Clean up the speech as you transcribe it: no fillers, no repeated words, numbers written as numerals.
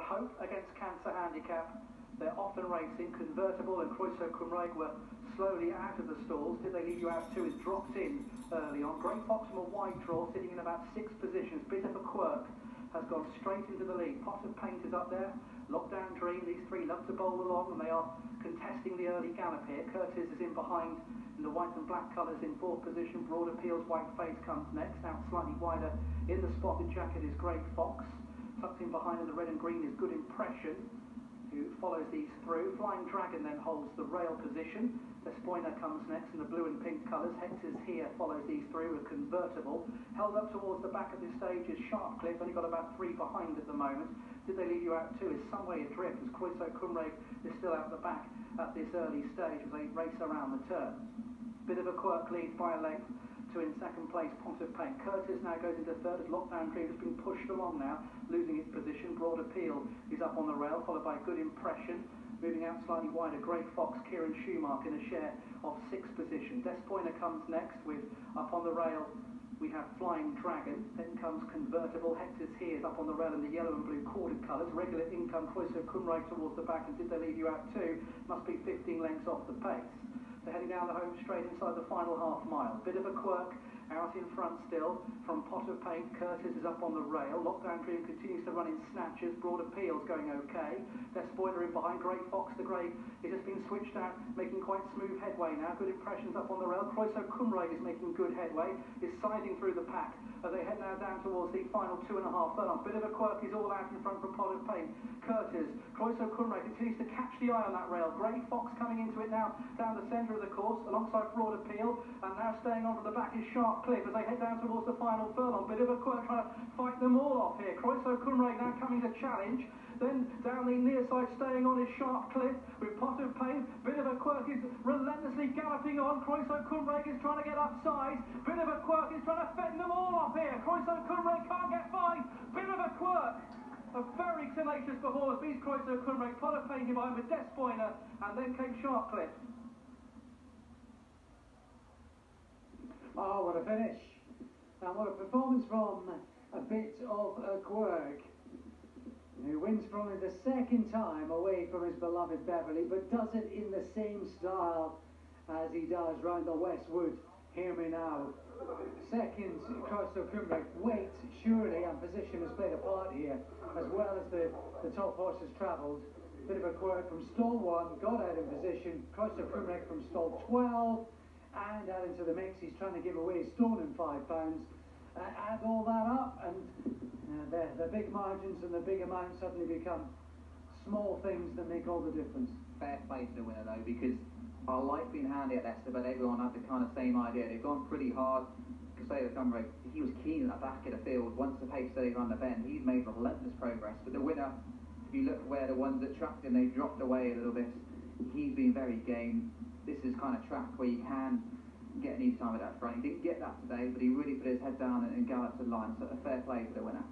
hope against Cancer Handicap. They're often racing. Convertible and Croeso Cymraeg were slowly out of the stalls. Did They Leave You Out Too is dropped in early on. Great Fox from a wide draw, sitting in about 6 positions. Bit of a quirk, has gone straight into the lead. Pot of Paint is up there. Lockdown Dream, these three love to bowl along, and they are contesting the early gallop here. Curtis is in behind in the white and black colours in 4th position. Broad Appeal's White Face comes next. Out slightly wider in the spotted jacket is Great Fox. Tucked in behind in the red and green is Good Impression, who follows these through. Flying Dragon then holds the rail position. Despoina comes next in the blue and pink colours. Hector's Here follows these through with Convertible. Held up towards the back at this stage is Sharpcliffe, only got about 3 behind at the moment. Did They Leave You Out Too is some way adrift, as Croeso Cymraeg is still out the back at this early stage as they race around the turn. Bit of a quirk leads by a length to in second place Pot of Paint. Curtis now goes into third as Lockdown Dream has been pushed along now, losing its position. Broad Appeal is up on the rail, followed by Good Impression. Moving out slightly wider, Great Fox, Kieran Schumacher in a share of 6th position. Despoina comes next with up on the rail. We have Flying Dragon, then comes Convertible. Hector's Here is up on the rail in the yellow and blue corded colours. Regular Income, Croeso Cymraeg towards the back, and Did They Leave You Out Too must be 15 lengths off the pace. They're heading down the home straight inside the final half mile. Bit of a quirk out in front still from Pot of Paint. Curtis is up on the rail. Lockdown Dream continues to run in snatches. Broad Appeal's going okay. Despoina in behind. Great Fox, the grey, it has been switched out, making quite smooth headway now. Good Impressions up on the rail. Croeso Cymraeg is making good headway, is siding through the pack as they head now down towards the final 2.5 furlongs. Bit of a quirk is all out in front from Pot of Paint. Curtis, Croeso Cymraeg continues to catch the eye on that rail. Great Fox coming into it now down the centre of the course alongside Broad Appeal, and now staying on from the back is Sharpcliffe as they head down towards the final furlong. Bit of a quirk trying to fight them all off here. Croeso Cymraeg now coming to challenge. Then down the near side staying on is Sharpcliffe with Pot of Paint. Bit of a quirk is relentlessly galloping on. Croeso Cymraeg is trying to get upside. Bit of a quirk is trying to fend them all off here. Croeso Cymraeg can't get by. Bit of a quirk. A very tenacious performance beats Croeso Cymraeg. Pot of Paint in behind with Despoina, and then came Sharpcliffe. Oh, what a finish. And what a performance from a bit of a quirk, who wins from it the 2nd time away from his beloved Beverley, but does it in the same style as he does round the Westwood. Hear me now. 2nd, Croeso Cymraeg. Weight, surely, and position has played a part here, as well as the top horses travelled. Bit of a quirk from stall 1, got out in position. Croeso Cymraeg from stall 12, and out into the mix. He's trying to give away his stone in £5. Add all that up, and the big margins and the big amounts suddenly become small things that make all the difference. Fair play to the winner though, because our life been handy at Leicester, but everyone had the kind of same idea. They've gone pretty hard. Croeso Cymraeg, he was keen at the back of the field. Once the pace started around the bend, he's made relentless progress. But the winner, if you look where the ones that tracked him, they dropped away a little bit. He's been very game. This is kind of track where you can get an easy time with that front. He didn't get that today, but he really put his head down and galloped to the line. So a fair play for the winner.